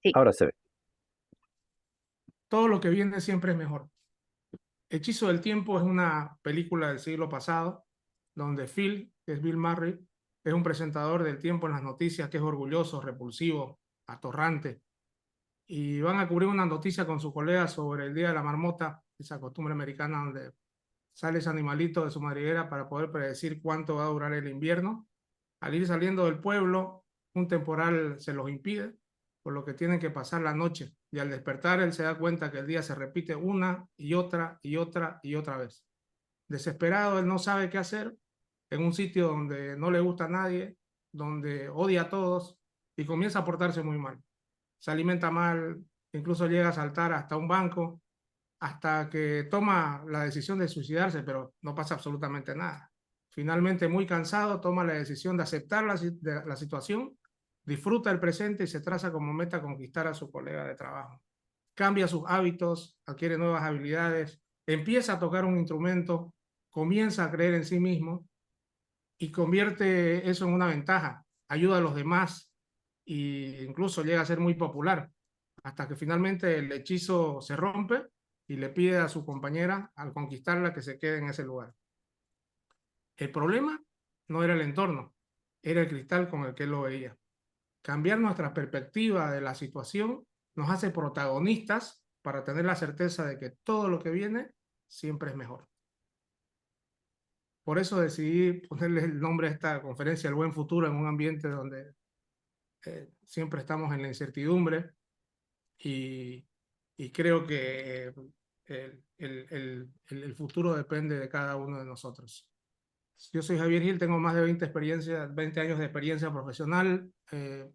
Sí. Ahora se ve. Todo lo que viene siempre es mejor. Hechizo del Tiempo es una película del siglo pasado, donde Phil, que es Bill Murray, es un presentador del tiempo en las noticias que es orgulloso, repulsivo, atorrante, y van a cubrir una noticia con su colega sobre el Día de la Marmota, esa costumbre americana donde sale ese animalito de su madriguera para poder predecir cuánto va a durar el invierno. Al ir saliendo del pueblo, un temporal se los impide, por lo que tienen que pasar la noche. Y al despertar, él se da cuenta que el día se repite una y otra y otra y otra vez. Desesperado, él no sabe qué hacer en un sitio donde no le gusta a nadie, donde odia a todos y comienza a portarse muy mal. Se alimenta mal, incluso llega a saltar hasta un banco, hasta que toma la decisión de suicidarse, pero no pasa absolutamente nada. Finalmente, muy cansado, toma la decisión de aceptar la situación, disfruta el presente y se traza como meta conquistar a su colega de trabajo. Cambia sus hábitos, adquiere nuevas habilidades, empieza a tocar un instrumento, comienza a creer en sí mismo y convierte eso en una ventaja. Ayuda a los demás e incluso llega a ser muy popular, hasta que finalmente el hechizo se rompe y le pide a su compañera, al conquistarla, que se quede en ese lugar. El problema no era el entorno, era el cristal con el que él lo veía. Cambiar nuestra perspectiva de la situación nos hace protagonistas para tener la certeza de que todo lo que viene siempre es mejor. Por eso decidí ponerle el nombre a esta conferencia, El Buen Futuro, en un ambiente donde siempre estamos en la incertidumbre y, y creo que el futuro depende de cada uno de nosotros. Yo soy Javier Gil, tengo más de 20 años de experiencia profesional,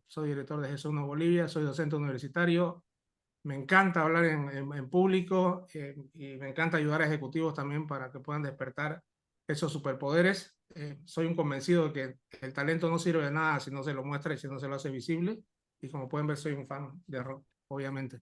soy director de G1 Bolivia, soy docente universitario, me encanta hablar en público y me encanta ayudar a ejecutivos también para que puedan despertar esos superpoderes. Soy un convencido de que el talento no sirve de nada si no se lo muestra y si no se lo hace visible, y como pueden ver soy un fan de rock, obviamente.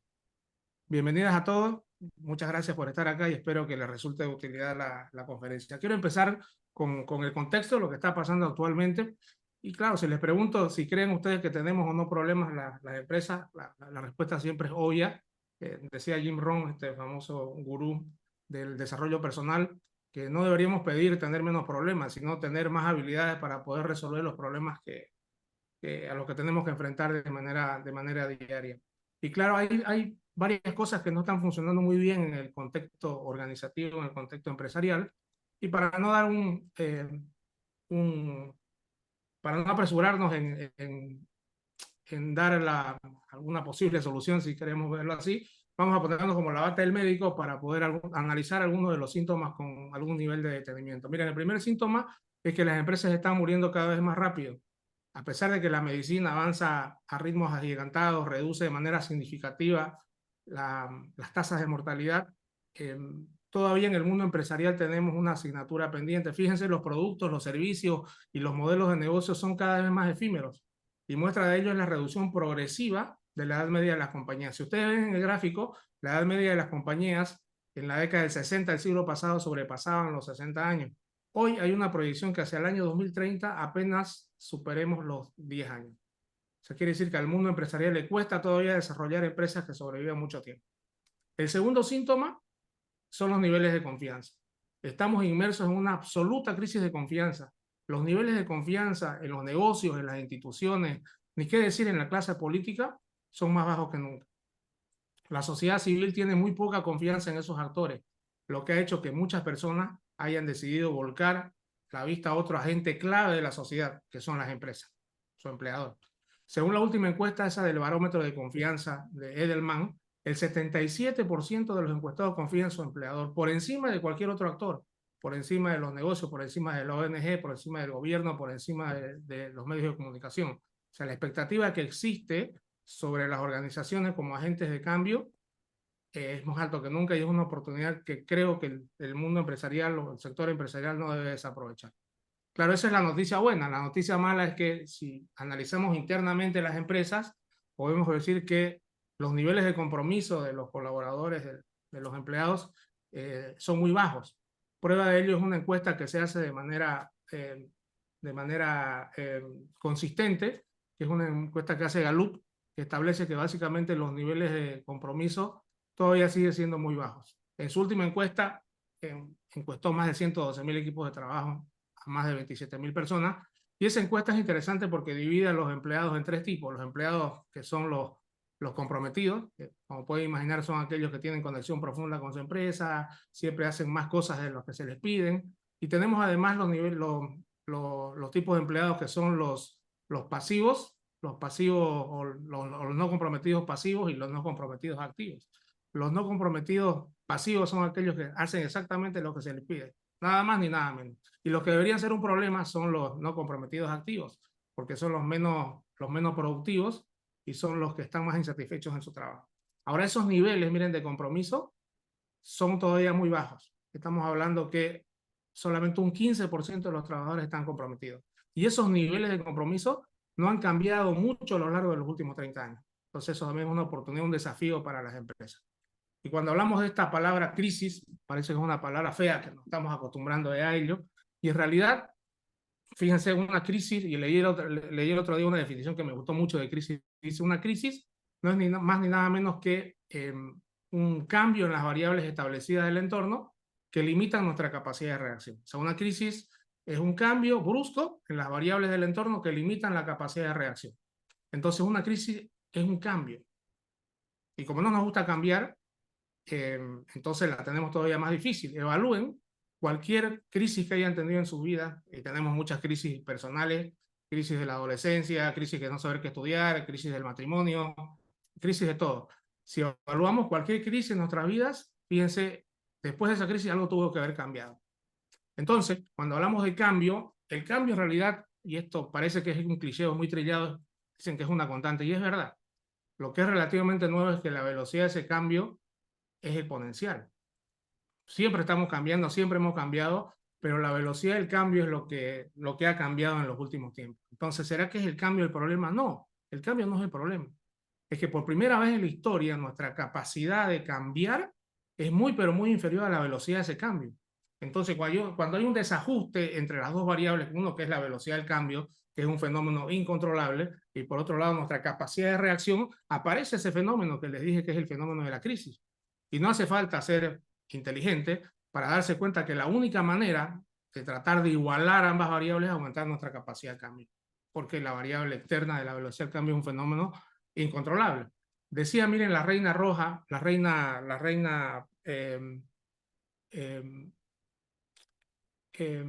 Bienvenidas a todos, muchas gracias por estar acá y espero que les resulte de utilidad la conferencia. Quiero empezar con el contexto de lo que está pasando actualmente. Y claro, si les pregunto si creen ustedes que tenemos o no problemas las empresas, la respuesta siempre es obvia. Decía Jim Rohn, este famoso gurú del desarrollo personal, que no deberíamos pedir tener menos problemas, sino tener más habilidades para poder resolver los problemas a los que tenemos que enfrentar de manera diaria. Y claro, hay varias cosas que no están funcionando muy bien en el contexto organizativo, en el contexto empresarial, y para no dar para no apresurarnos en dar alguna posible solución, si queremos verlo así, vamos a ponernos como la bata del médico para poder analizar algunos de los síntomas con algún nivel de detenimiento. Miren, el primer síntoma es que las empresas están muriendo cada vez más rápido. A pesar de que la medicina avanza a ritmos agigantados, reduce de manera significativa las tasas de mortalidad, todavía en el mundo empresarial tenemos una asignatura pendiente. Fíjense, los productos, los servicios y los modelos de negocio son cada vez más efímeros. Y muestra de ello es la reducción progresiva de la edad media de las compañías. Si ustedes ven en el gráfico, la edad media de las compañías en la década del 60 del siglo pasado sobrepasaban los 60 años. Hoy hay una proyección que hacia el año 2030 apenas superemos los 10 años. Eso quiere decir que al mundo empresarial le cuesta todavía desarrollar empresas que sobrevivan mucho tiempo. El segundo síntoma son los niveles de confianza. Estamos inmersos en una absoluta crisis de confianza. Los niveles de confianza en los negocios, en las instituciones, ni qué decir en la clase política, son más bajos que nunca. La sociedad civil tiene muy poca confianza en esos actores, lo que ha hecho que muchas personas hayan decidido volcar la vista a otro agente clave de la sociedad, que son las empresas, su empleador. Según la última encuesta, esa del barómetro de confianza de Edelman, el 77% de los encuestados confían en su empleador, por encima de cualquier otro actor, por encima de los negocios, por encima de la ONG, por encima del gobierno, por encima de los medios de comunicación. O sea, la expectativa que existe sobre las organizaciones como agentes de cambio es más alto que nunca y es una oportunidad que creo que el mundo empresarial o el sector empresarial no debe desaprovechar. Claro, esa es la noticia buena. La noticia mala es que si analizamos internamente las empresas, podemos decir que los niveles de compromiso de los colaboradores, de los empleados, son muy bajos. Prueba de ello es una encuesta que se hace de manera consistente, que es una encuesta que hace Gallup que establece que básicamente los niveles de compromiso todavía siguen siendo muy bajos. En su última encuesta, encuestó más de 112.000 equipos de trabajo a más de 27.000 personas, y esa encuesta es interesante porque divide a los empleados en tres tipos: los empleados que son los comprometidos, que como pueden imaginar son aquellos que tienen conexión profunda con su empresa, siempre hacen más cosas de lo que se les piden, y tenemos además los tipos de empleados que son los pasivos o los no comprometidos pasivos y los no comprometidos activos. Los no comprometidos pasivos son aquellos que hacen exactamente lo que se les pide, nada más ni nada menos. Y los que deberían ser un problema son los no comprometidos activos, porque son los menos productivos y son los que están más insatisfechos en su trabajo. Ahora, esos niveles, miren, de compromiso son todavía muy bajos. Estamos hablando que solamente un 15% de los trabajadores están comprometidos. Y esos niveles de compromiso no han cambiado mucho a lo largo de los últimos 30 años. Entonces, eso también es una oportunidad, un desafío para las empresas. Y cuando hablamos de esta palabra crisis, parece que es una palabra fea, que nos estamos acostumbrando a ello, y en realidad, fíjense, una crisis, y leí el otro día una definición que me gustó mucho de crisis, dice: una crisis no es ni más ni nada menos que un cambio en las variables establecidas del entorno que limitan nuestra capacidad de reacción. O sea, una crisis es un cambio brusco en las variables del entorno que limitan la capacidad de reacción. Entonces, una crisis es un cambio. Y como no nos gusta cambiar, entonces la tenemos todavía más difícil. Evalúen cualquier crisis que hayan tenido en su vida, y tenemos muchas crisis personales: crisis de la adolescencia, crisis de no saber qué estudiar, crisis del matrimonio, crisis de todo. Si evaluamos cualquier crisis en nuestras vidas, fíjense, después de esa crisis algo tuvo que haber cambiado. Entonces, cuando hablamos de cambio, el cambio en realidad, y esto parece que es un cliché muy trillado, dicen que es una constante, y es verdad. Lo que es relativamente nuevo es que la velocidad de ese cambio es exponencial. Siempre estamos cambiando, siempre hemos cambiado, pero la velocidad del cambio es lo que ha cambiado en los últimos tiempos. Entonces, ¿será que es el cambio el problema? No, el cambio no es el problema. Es que por primera vez en la historia nuestra capacidad de cambiar es muy, pero muy inferior a la velocidad de ese cambio. Entonces, cuando hay un desajuste entre las dos variables, uno que es la velocidad del cambio, que es un fenómeno incontrolable, y por otro lado nuestra capacidad de reacción, aparece ese fenómeno que les dije que es el fenómeno de la crisis. Y no hace falta ser inteligente para darse cuenta que la única manera de tratar de igualar ambas variables es aumentar nuestra capacidad de cambio, porque la variable externa de la velocidad del cambio es un fenómeno incontrolable. Decía, miren, la reina roja, la reina en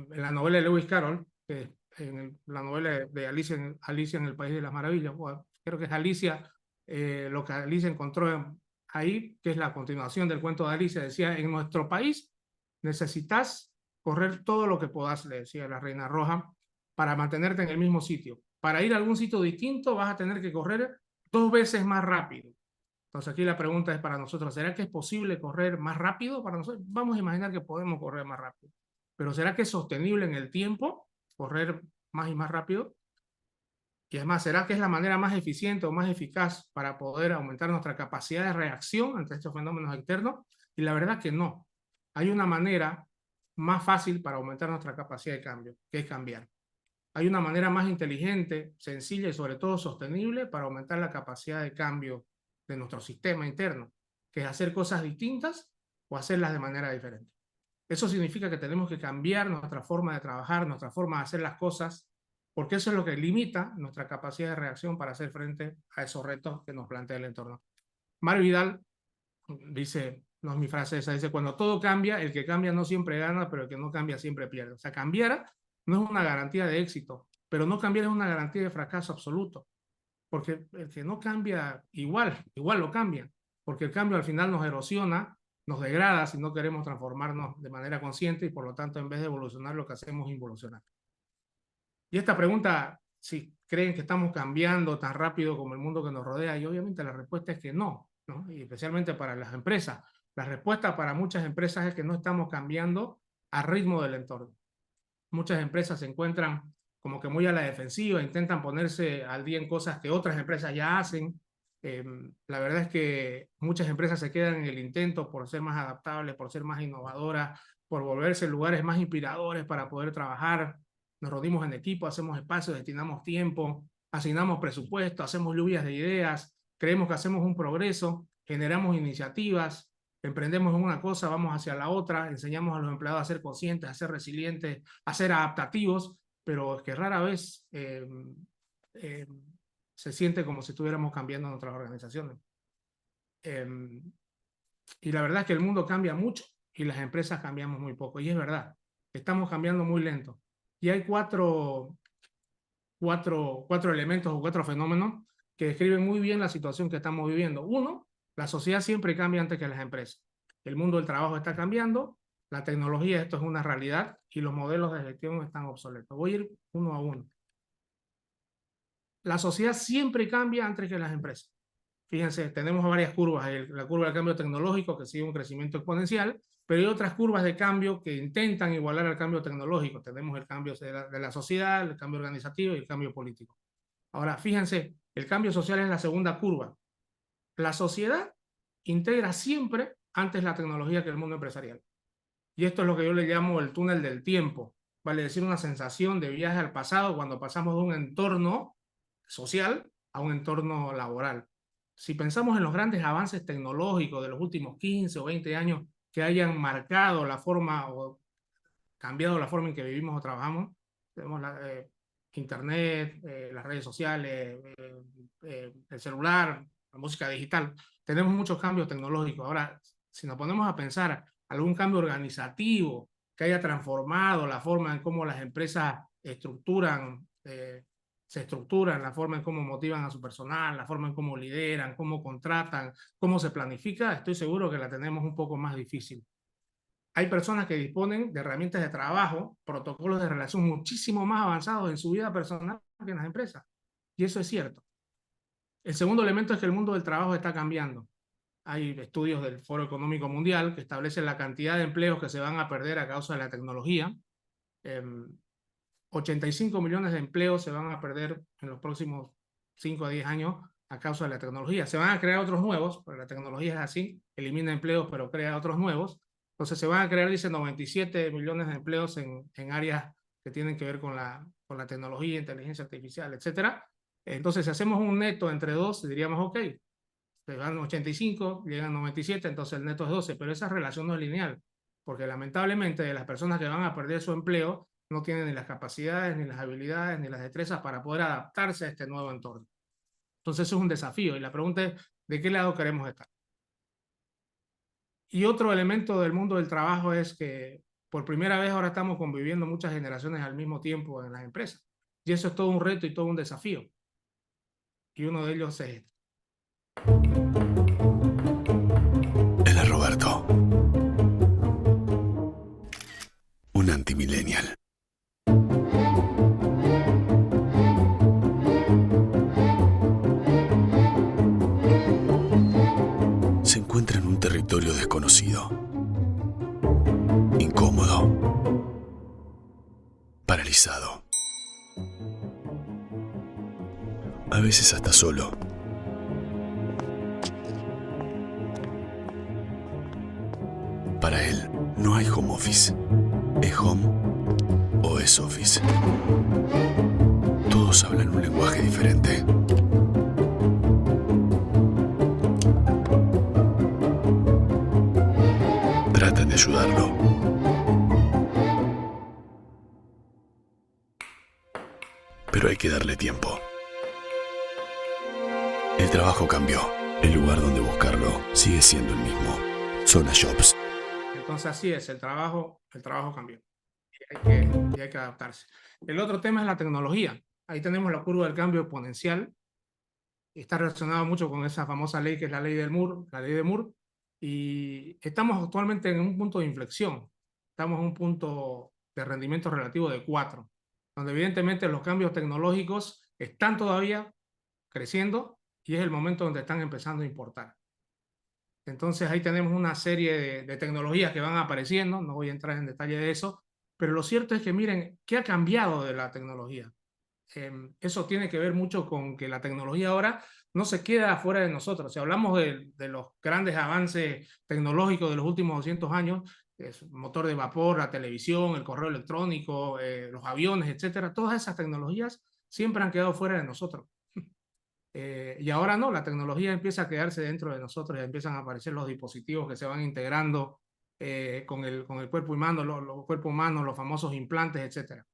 la novela de Lewis Carroll, en la novela de Alicia en el País de las Maravillas, bueno, creo que es Alicia, lo que Alicia encontró ahí, que es la continuación del cuento de Alicia, decía: en nuestro país necesitas correr todo lo que puedas, le decía la reina roja, para mantenerte en el mismo sitio. Para ir a algún sitio distinto vas a tener que correr 2 veces más rápido. Entonces aquí la pregunta es para nosotros: ¿será que es posible correr más rápido para nosotros? Vamos a imaginar que podemos correr más rápido, pero ¿será que es sostenible en el tiempo correr más y más rápido? Y además, ¿será que es la manera más eficiente o más eficaz para poder aumentar nuestra capacidad de reacción ante estos fenómenos externos? Y la verdad que no. Hay una manera más fácil para aumentar nuestra capacidad de cambio, que es cambiar. Hay una manera más inteligente, sencilla y sobre todo sostenible para aumentar la capacidad de cambio de nuestro sistema interno, que es hacer cosas distintas o hacerlas de manera diferente. Eso significa que tenemos que cambiar nuestra forma de trabajar, nuestra forma de hacer las cosas, porque eso es lo que limita nuestra capacidad de reacción para hacer frente a esos retos que nos plantea el entorno. Mario Vidal dice, no es mi frase esa, dice: cuando todo cambia, el que cambia no siempre gana, pero el que no cambia siempre pierde. O sea, cambiar no es una garantía de éxito, pero no cambiar es una garantía de fracaso absoluto, porque el que no cambia igual lo cambia, porque el cambio al final nos erosiona, nos degrada si no queremos transformarnos de manera consciente, y por lo tanto, en vez de evolucionar, lo que hacemos es involucionar. Y esta pregunta, si creen que estamos cambiando tan rápido como el mundo que nos rodea, y obviamente la respuesta es que no, ¿no? Y especialmente para las empresas. La respuesta para muchas empresas es que no estamos cambiando al ritmo del entorno. Muchas empresas se encuentran como que muy a la defensiva, intentan ponerse al día en cosas que otras empresas ya hacen. La verdad es que muchas empresas se quedan en el intento por ser más adaptables, por ser más innovadoras, por volverse lugares más inspiradores para poder trabajar. Nos reunimos en equipo, hacemos espacios, destinamos tiempo, asignamos presupuesto, hacemos lluvias de ideas, creemos que hacemos un progreso, generamos iniciativas, emprendemos en una cosa, vamos hacia la otra, enseñamos a los empleados a ser conscientes, a ser resilientes, a ser adaptativos, pero es que rara vez eh, se siente como si estuviéramos cambiando en otras organizaciones. Y la verdad es que el mundo cambia mucho y las empresas cambiamos muy poco, y es verdad, estamos cambiando muy lento. Y hay cuatro elementos o cuatro fenómenos que describen muy bien la situación que estamos viviendo. Uno, la sociedad siempre cambia antes que las empresas. El mundo del trabajo está cambiando, la tecnología, esto es una realidad, y los modelos de gestión están obsoletos. Voy a ir uno a uno. La sociedad siempre cambia antes que las empresas. Fíjense, tenemos varias curvas. La curva del cambio tecnológico, que sigue un crecimiento exponencial, pero hay otras curvas de cambio que intentan igualar al cambio tecnológico. Tenemos el cambio de la sociedad, el cambio organizativo y el cambio político. Ahora, fíjense, el cambio social es la segunda curva. La sociedad integra siempre antes la tecnología que el mundo empresarial. Y esto es lo que yo le llamo el túnel del tiempo. Vale decir, una sensación de viaje al pasado cuando pasamos de un entorno social a un entorno laboral. Si pensamos en los grandes avances tecnológicos de los últimos 15 o 20 años que hayan marcado la forma o cambiado la forma en que vivimos o trabajamos, tenemos Internet, las redes sociales, el celular, la música digital, tenemos muchos cambios tecnológicos. Ahora, si nos ponemos a pensar algún cambio organizativo que haya transformado la forma en cómo las empresas se estructuran, la forma en cómo motivan a su personal, la forma en cómo lideran, cómo contratan, cómo se planifica, estoy seguro que la tenemos un poco más difícil. Hay personas que disponen de herramientas de trabajo, protocolos de relación muchísimo más avanzados en su vida personal que en las empresas. Y eso es cierto. El segundo elemento es que el mundo del trabajo está cambiando. Hay estudios del Foro Económico Mundial que establecen la cantidad de empleos que se van a perder a causa de la tecnología. 85 millones de empleos se van a perder en los próximos 5 a 10 años a causa de la tecnología. Se van a crear otros nuevos, porque la tecnología es así, elimina empleos pero crea otros nuevos. Entonces se van a crear, dice, 97 millones de empleos en áreas que tienen que ver con la tecnología, inteligencia artificial, etcétera. Entonces, si hacemos un neto entre dos, diríamos, ok, se van 85, llegan 97, entonces el neto es 12, pero esa relación no es lineal, porque lamentablemente de las personas que van a perder su empleo no tienen ni las capacidades, ni las habilidades, ni las destrezas para poder adaptarse a este nuevo entorno. Entonces eso es un desafío, y la pregunta es, ¿de qué lado queremos estar? Y otro elemento del mundo del trabajo es que por primera vez ahora estamos conviviendo muchas generaciones al mismo tiempo en las empresas. Y eso es todo un reto y todo un desafío. Y uno de ellos es este. Él es Roberto, un antimillennial. Se encuentra en un territorio desconocido, incómodo, paralizado, a veces hasta solo. Para él, no hay home office. ¿Es home o es office? Todos hablan un lenguaje diferente. Tratan de ayudarlo. Pero hay que darle tiempo. El trabajo cambió. El lugar donde buscarlo sigue siendo el mismo. Zona Jobs. Entonces así es, el trabajo cambió. Y hay que adaptarse. El otro tema es la tecnología. Ahí tenemos la curva del cambio exponencial. Está relacionado mucho con esa famosa ley que es la ley de Moore. Y estamos actualmente en un punto de inflexión. Estamos en un punto de rendimiento relativo de 4, donde evidentemente los cambios tecnológicos están todavía creciendo y es el momento donde están empezando a importar. Entonces ahí tenemos una serie de tecnologías que van apareciendo, no voy a entrar en detalle de eso, pero lo cierto es que miren, ¿qué ha cambiado de la tecnología? Eso tiene que ver mucho con que la tecnología ahora no se queda fuera de nosotros. Si hablamos de los grandes avances tecnológicos de los últimos 200 años, el motor de vapor, la televisión, el correo electrónico, los aviones, etcétera, todas esas tecnologías siempre han quedado fuera de nosotros. Y ahora no, la tecnología empieza a quedarse dentro de nosotros y empiezan a aparecer los dispositivos que se van integrando con el cuerpo humano, cuerpo humano, los famosos implantes, etcétera.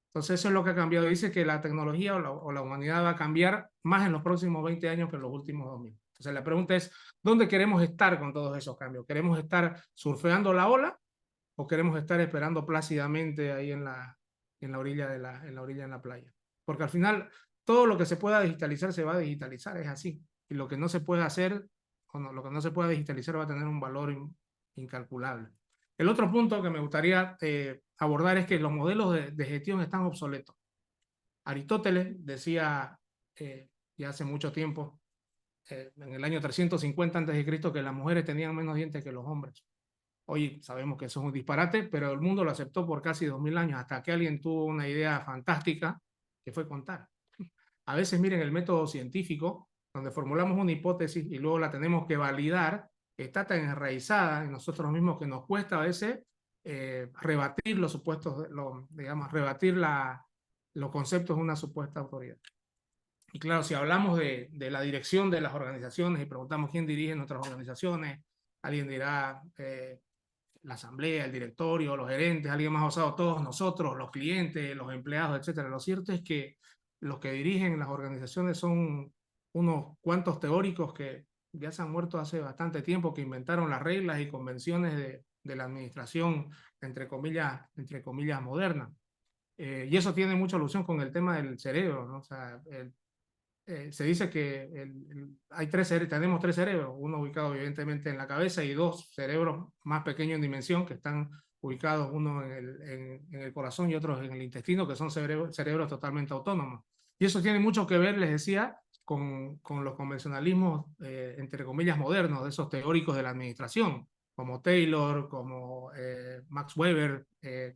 Entonces eso es lo que ha cambiado. Dice que la tecnología o la humanidad va a cambiar más en los próximos 20 años que en los últimos 2000. Entonces la pregunta es, ¿dónde queremos estar con todos esos cambios? ¿Queremos estar surfeando la ola o queremos estar esperando plácidamente ahí en la orilla en la playa? Porque al final todo lo que se pueda digitalizar se va a digitalizar, es así. Y lo que no se puede hacer, o no, lo que no se pueda digitalizar va a tener un valor incalculable. El otro punto que me gustaría abordar es que los modelos de gestión están obsoletos. Aristóteles decía ya hace mucho tiempo, en el año 350 a.C., que las mujeres tenían menos dientes que los hombres. Hoy sabemos que eso es un disparate, pero el mundo lo aceptó por casi 2000 años, hasta que alguien tuvo una idea fantástica, que fue contar. A veces, miren, el método científico, donde formulamos una hipótesis y luego la tenemos que validar, está tan enraizada en nosotros mismos que nos cuesta a veces rebatir los supuestos, digamos, rebatir los conceptos de una supuesta autoridad. Y claro, si hablamos de la dirección de las organizaciones y preguntamos quién dirige nuestras organizaciones, alguien dirá la asamblea, el directorio, los gerentes, alguien más osado, todos nosotros, los clientes, los empleados, etcétera. Lo cierto es que los que dirigen las organizaciones son unos cuantos teóricos que ya se han muerto hace bastante tiempo, que inventaron las reglas y convenciones de la administración, entre comillas moderna. Y eso tiene mucha alusión con el tema del cerebro, ¿no? O sea, se dice que tenemos tres cerebros, uno ubicado evidentemente en la cabeza y dos cerebros más pequeños en dimensión que están ubicados, uno en el corazón y otro en el intestino, que son cerebros totalmente autónomos. Y eso tiene mucho que ver, les decía, con los convencionalismos, entre comillas, modernos, de esos teóricos de la administración, como Taylor, como Max Weber,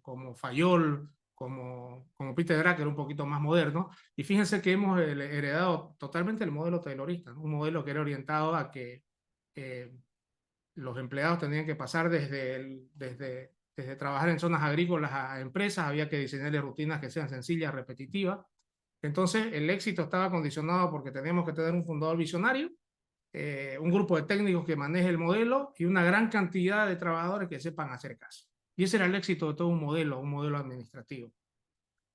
como Fayol, como Peter Drucker, un poquito más moderno. Y fíjense que hemos heredado totalmente el modelo taylorista, ¿no? Un modelo que era orientado a que los empleados tenían que pasar desde trabajar en zonas agrícolas a empresas, había que diseñarles rutinas que sean sencillas, repetitivas. Entonces, el éxito estaba condicionado porque teníamos que tener un fundador visionario, un grupo de técnicos que maneje el modelo y una gran cantidad de trabajadores que sepan hacer caso. Y ese era el éxito de todo un modelo administrativo.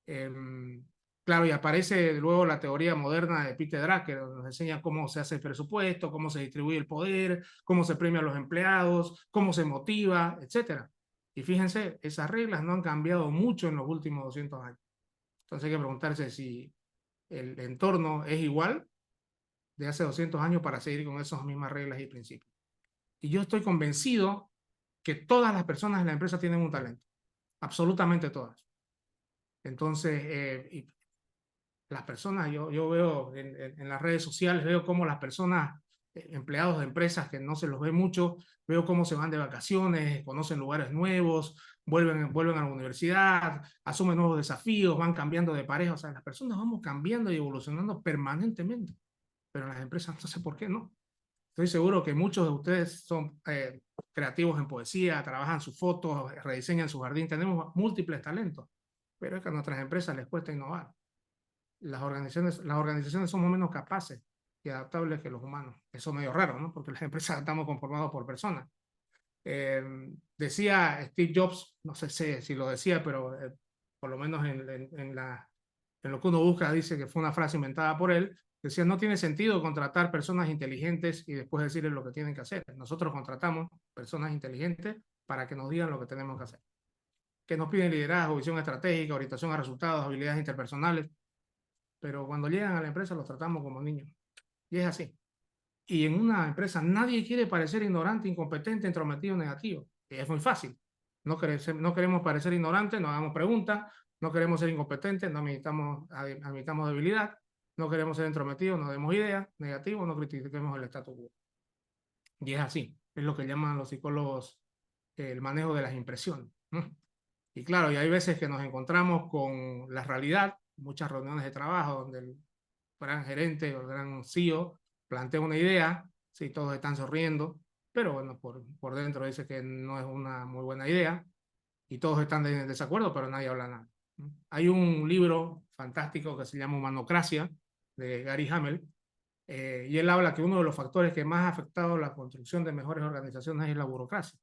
Claro, y aparece luego la teoría moderna de Peter Drucker, donde nos enseña cómo se hace el presupuesto, cómo se distribuye el poder, cómo se premia a los empleados, cómo se motiva, etc. Y fíjense, esas reglas no han cambiado mucho en los últimos 200 años. Entonces hay que preguntarse si el entorno es igual de hace 200 años para seguir con esas mismas reglas y principios. Y yo estoy convencido que todas las personas en la empresa tienen un talento, absolutamente todas. Entonces, las personas, yo veo en las redes sociales, veo cómo las personas, empleados de empresas que no se los ve mucho, veo cómo se van de vacaciones, conocen lugares nuevos, vuelven a la universidad, asumen nuevos desafíos, van cambiando de pareja. O sea, las personas vamos cambiando y evolucionando permanentemente, pero en las empresas no sé por qué no. Estoy seguro que muchos de ustedes son creativos en poesía, trabajan sus fotos, rediseñan su jardín, tenemos múltiples talentos, pero es que a nuestras empresas les cuesta innovar. Las organizaciones somos menos capaces y adaptables que los humanos. Eso es medio raro, ¿no? Porque las empresas estamos conformados por personas. Decía Steve Jobs, no sé si lo decía, pero por lo menos en lo que uno busca dice que fue una frase inventada por él. Decía, no tiene sentido contratar personas inteligentes y después decirles lo que tienen que hacer. Nosotros contratamos personas inteligentes para que nos digan lo que tenemos que hacer. Que nos piden liderazgo, visión estratégica, orientación a resultados, habilidades interpersonales, pero cuando llegan a la empresa los tratamos como niños. Y es así. Y en una empresa nadie quiere parecer ignorante, incompetente, intrometido, negativo. Y es muy fácil. No queremos parecer ignorantes, no hagamos preguntas, no queremos ser incompetentes, no admitamos debilidad, no queremos ser intrometidos, no demos ideas, negativos, no critiquemos el status quo. Y es así. Es lo que llaman los psicólogos el manejo de las impresiones. Y claro, y hay veces que nos encontramos con la realidad, muchas reuniones de trabajo donde el gran gerente o el gran CEO plantea una idea, sí, todos están sonriendo, pero bueno, por dentro dice que no es una muy buena idea y todos están en desacuerdo, pero nadie habla nada. Hay un libro fantástico que se llama Humanocracia, de Gary Hamel, Y él habla que uno de los factores que más ha afectado la construcción de mejores organizaciones es la burocracia.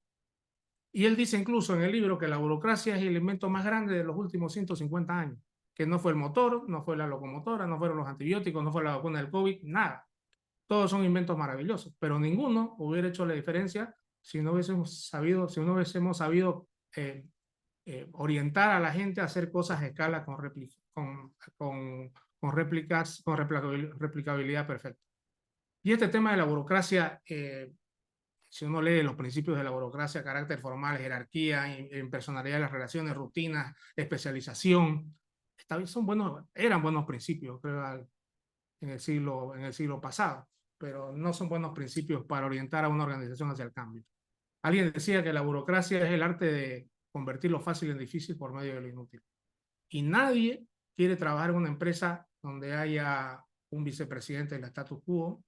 Y él dice incluso en el libro que la burocracia es el invento más grande de los últimos 150 años, que no fue el motor, no fue la locomotora, no fueron los antibióticos, no fue la vacuna del COVID, nada. Todos son inventos maravillosos, pero ninguno hubiera hecho la diferencia si no hubiésemos sabido, orientar a la gente a hacer cosas a escala con replicabilidad perfecta. Y este tema de la burocracia, si uno lee los principios de la burocracia, carácter formal, jerarquía, impersonalidad de las relaciones, rutinas, especialización, eran buenos principios, creo, en el siglo pasado, pero no son buenos principios para orientar a una organización hacia el cambio. Alguien decía que la burocracia es el arte de convertir lo fácil en difícil por medio de lo inútil. Y nadie quiere trabajar en una empresa donde haya un vicepresidente del status quo,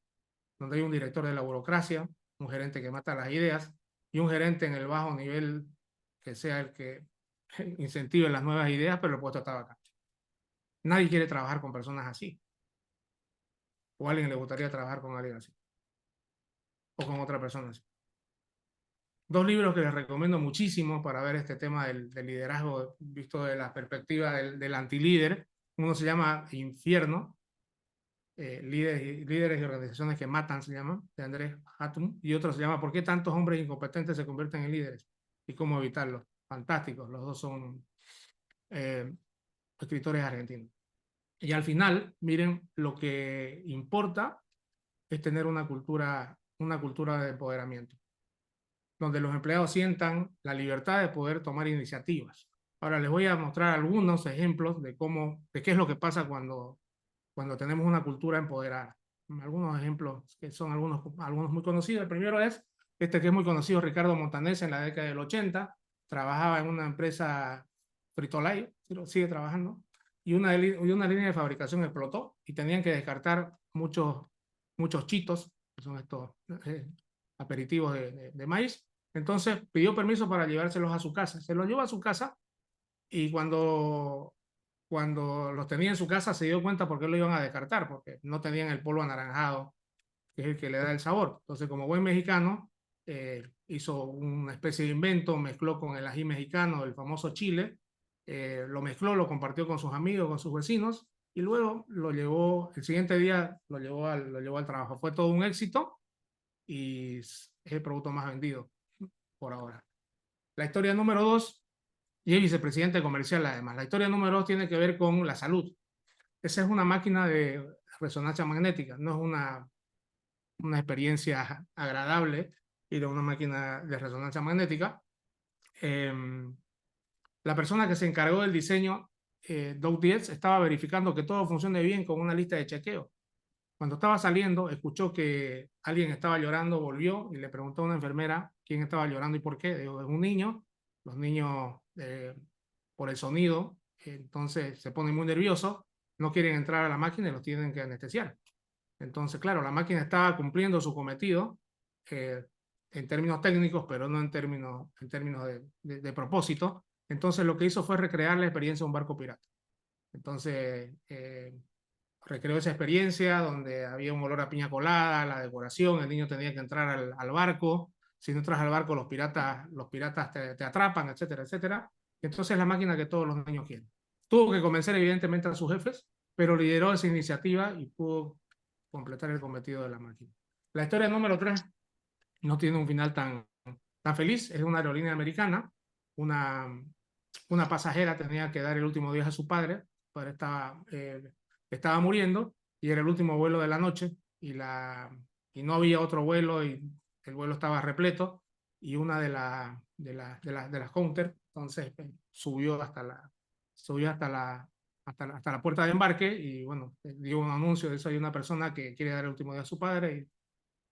donde hay un director de la burocracia, un gerente que mata las ideas y un gerente en el bajo nivel que sea el que incentive las nuevas ideas, pero el puesto está vacante. Nadie quiere trabajar con personas así. O a alguien le gustaría trabajar con alguien así. O con otra persona así. Dos libros que les recomiendo muchísimo para ver este tema del liderazgo visto de la perspectiva del antilíder. Uno se llama Infierno, líderes y organizaciones que matan, se llama, de Andrés Hatum, y otro se llama ¿Por qué tantos hombres incompetentes se convierten en líderes? Y cómo evitarlo. Fantásticos, los dos son escritores argentinos. Y al final, miren, lo que importa es tener una cultura de empoderamiento, donde los empleados sientan la libertad de poder tomar iniciativas. Ahora les voy a mostrar algunos ejemplos de qué es lo que pasa cuando tenemos una cultura empoderada. Algunos ejemplos que son algunos muy conocidos. El primero es este que es muy conocido, Ricardo Montaner, en la década del 80, trabajaba en una empresa Frito-Lay, sigue trabajando, y una línea de fabricación explotó y tenían que descartar muchos chitos, que son estos aperitivos de maíz. Entonces pidió permiso para llevárselos a su casa. Se los llevó a su casa y cuando los tenía en su casa se dio cuenta por qué lo iban a descartar, porque no tenían el polvo anaranjado, que es el que le da el sabor. Entonces, como buen mexicano, hizo una especie de invento, mezcló con el ají mexicano, el famoso chile, lo mezcló, lo compartió con sus amigos, con sus vecinos, y luego el siguiente día lo llevó al trabajo. Fue todo un éxito y es el producto más vendido por ahora. La historia número 2, y es vicepresidente comercial además. La historia número 2 tiene que ver con la salud. Esa es una máquina de resonancia magnética, no es una experiencia agradable ir a una máquina de resonancia magnética. La persona que se encargó del diseño, Doug Dietz, estaba verificando que todo funcione bien con una lista de chequeo. Cuando estaba saliendo, escuchó que alguien estaba llorando, volvió y le preguntó a una enfermera quién estaba llorando y por qué. Dijo, es un niño. Los niños, por el sonido, entonces se ponen muy nerviosos, no quieren entrar a la máquina y los tienen que anestesiar. Entonces, claro, la máquina estaba cumpliendo su cometido en términos técnicos, pero no en términos de propósito. Entonces, lo que hizo fue recrear la experiencia de un barco pirata. Entonces, recreó esa experiencia donde había un olor a piña colada, la decoración, el niño tenía que entrar al barco, si no entras al barco los piratas te atrapan, etcétera, etcétera. Entonces es la máquina que todos los niños quieren. Tuvo que convencer evidentemente a sus jefes, pero lideró esa iniciativa y pudo completar el cometido de la máquina. La historia número 3 no tiene un final tan feliz, es una aerolínea americana, una pasajera tenía que dar el último día a su padre, estaba muriendo y era el último vuelo de la noche y no había otro vuelo y el vuelo estaba repleto y una de las counter, entonces subió hasta la puerta de embarque y bueno, dio un anuncio de eso, hay una persona que quiere dar el último día a su padre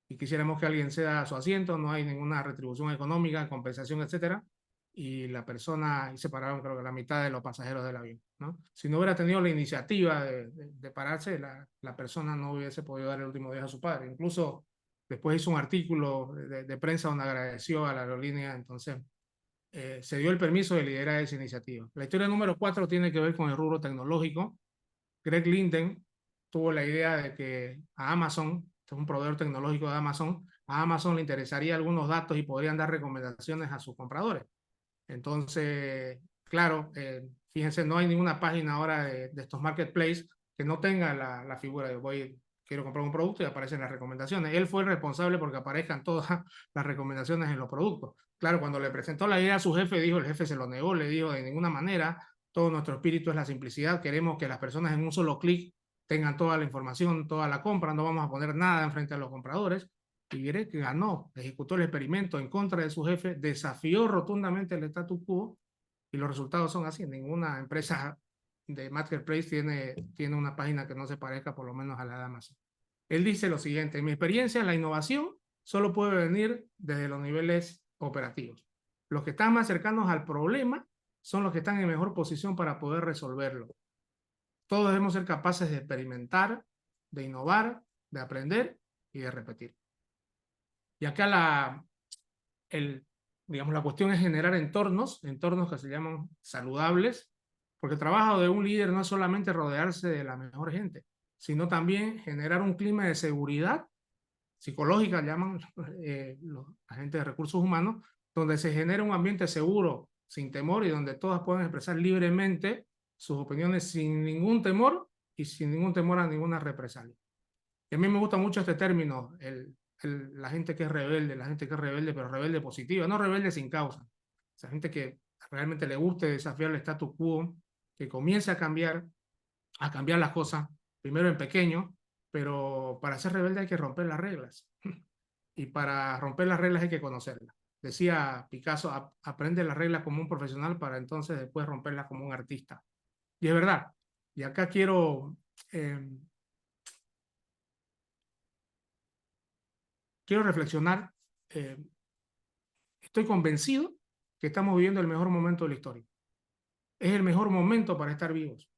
y quisiéramos que alguien ceda a su asiento, no hay ninguna retribución económica, compensación, etcétera, y separaron creo que la mitad de los pasajeros del avión, ¿no? Si no hubiera tenido la iniciativa de pararse, la persona no hubiese podido dar el último día a su padre. Incluso después hizo un artículo de prensa donde agradeció a la aerolínea, entonces se dio el permiso de liderar esa iniciativa. La historia número 4 tiene que ver con el rubro tecnológico. Greg Linden tuvo la idea de que a Amazon, que es un proveedor tecnológico de Amazon, a Amazon le interesaría algunos datos y podrían dar recomendaciones a sus compradores. Entonces, claro, fíjense, no hay ninguna página ahora de estos marketplaces que no tenga la figura de quiero comprar un producto y aparecen las recomendaciones. Él fue el responsable porque aparezcan todas las recomendaciones en los productos. Claro, cuando le presentó la idea a su jefe, el jefe se lo negó, le dijo de ninguna manera, todo nuestro espíritu es la simplicidad, queremos que las personas en un solo clic tengan toda la información, toda la compra, no vamos a poner nada enfrente a los compradores. Y Guirec ganó, ejecutó el experimento en contra de su jefe, desafió rotundamente el status quo y los resultados son así. Ninguna empresa de marketplace tiene una página que no se parezca por lo menos a la de Amazon. Él dice lo siguiente: en mi experiencia, la innovación solo puede venir desde los niveles operativos. Los que están más cercanos al problema son los que están en mejor posición para poder resolverlo. Todos debemos ser capaces de experimentar, de innovar, de aprender y de repetir. Y acá digamos, la cuestión es generar entornos que se llaman saludables, porque el trabajo de un líder no es solamente rodearse de la mejor gente, sino también generar un clima de seguridad psicológica, llaman los agentes de recursos humanos, donde se genera un ambiente seguro, sin temor, y donde todas pueden expresar libremente sus opiniones sin ningún temor y sin ningún temor a ninguna represalia. Y a mí me gusta mucho este término, la gente que es rebelde, pero rebelde positiva, no rebelde sin causa. Esa gente que realmente le guste desafiar el status quo, que comience a cambiar las cosas, primero en pequeño, pero para ser rebelde hay que romper las reglas. Y para romper las reglas hay que conocerlas. Decía Picasso, aprende las reglas como un profesional para entonces después romperlas como un artista. Y es verdad. Y acá eh, quiero reflexionar. Estoy convencido que estamos viviendo el mejor momento de la historia. Es el mejor momento para estar vivos.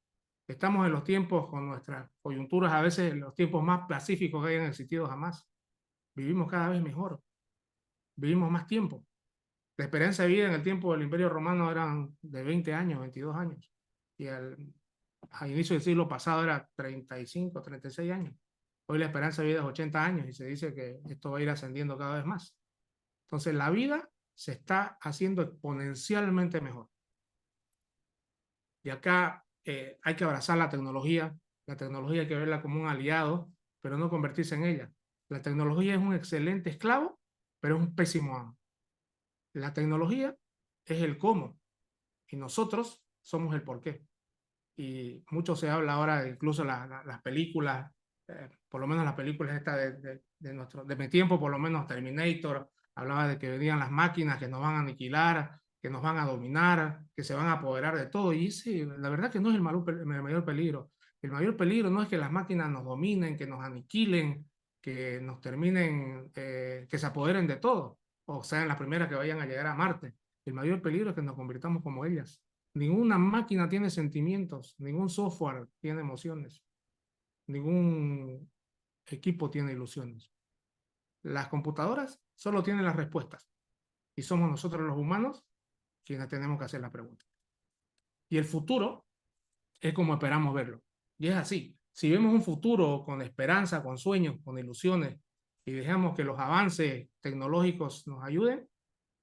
Estamos en los tiempos, con nuestras coyunturas, a veces los tiempos más pacíficos que hayan existido jamás. Vivimos cada vez mejor. Vivimos más tiempo. La esperanza de vida en el tiempo del Imperio Romano eran de 20 años, 22 años. Y al inicio del siglo pasado era 35, 36 años. Hoy la esperanza de vida es 80 años y se dice que esto va a ir ascendiendo cada vez más. Entonces la vida se está haciendo exponencialmente mejor. Y acá hay que abrazar la tecnología hay que verla como un aliado, pero no convertirse en ella. La tecnología es un excelente esclavo, pero es un pésimo amo. La tecnología es el cómo y nosotros somos el por qué. Y mucho se habla ahora de incluso las películas, por lo menos las películas estas de mi tiempo, por lo menos Terminator, hablaba de que venían las máquinas que nos van a aniquilar, que nos van a dominar, que se van a apoderar de todo. Y sí, la verdad que no es el mayor peligro. El mayor peligro no es que las máquinas nos dominen, que nos aniquilen, que nos terminen, que se apoderen de todo, o sean las primeras que vayan a llegar a Marte. El mayor peligro es que nos convirtamos como ellas. Ninguna máquina tiene sentimientos, ningún software tiene emociones, ningún equipo tiene ilusiones. Las computadoras solo tienen las respuestas y somos nosotros los humanos quienes tenemos que hacer la pregunta. Y el futuro es como esperamos verlo. Y es así. Si vemos un futuro con esperanza, con sueños, con ilusiones y dejamos que los avances tecnológicos nos ayuden,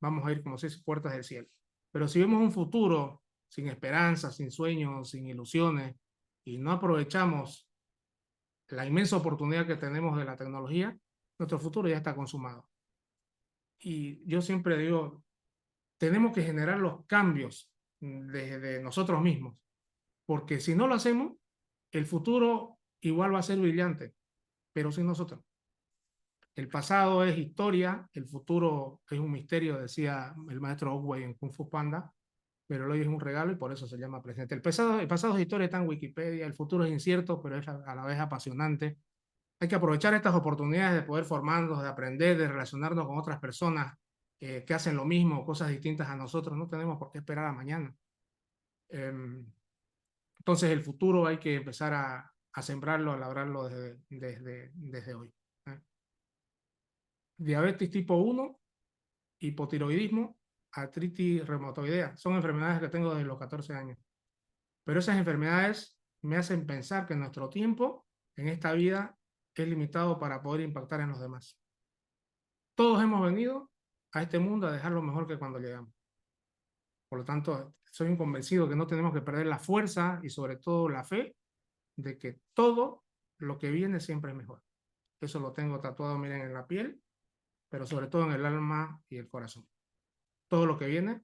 vamos a ir como 6 puertas del cielo. Pero si vemos un futuro sin esperanza, sin sueños, sin ilusiones, y no aprovechamos la inmensa oportunidad que tenemos de la tecnología, nuestro futuro ya está consumado. Y yo siempre digo, tenemos que generar los cambios desde nosotros mismos, porque si no lo hacemos, el futuro igual va a ser brillante, pero sin nosotros. El pasado es historia, el futuro es un misterio, decía el maestro Oogway en Kung Fu Panda, pero el hoy es un regalo y por eso se llama presente. El pasado es historia, está en Wikipedia, el futuro es incierto, pero es a la vez apasionante. Hay que aprovechar estas oportunidades de poder formarnos, de aprender, de relacionarnos con otras personas que hacen lo mismo, cosas distintas a nosotros. No tenemos por qué esperar a mañana. Entonces el futuro hay que empezar a sembrarlo, a labrarlo desde hoy. Diabetes tipo 1, hipotiroidismo, artritis reumatoidea. Son enfermedades que tengo desde los 14 años. Pero esas enfermedades me hacen pensar que nuestro tiempo en esta vida es limitado para poder impactar en los demás. Todos hemos venido a este mundo a dejar lo mejor que cuando llegamos. Por lo tanto, soy un convencido que no tenemos que perder la fuerza y sobre todo la fe de que todo lo que viene siempre es mejor. Eso lo tengo tatuado, miren, en la piel, pero sobre todo en el alma y el corazón. Todo lo que viene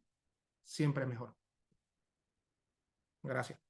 siempre es mejor. Gracias.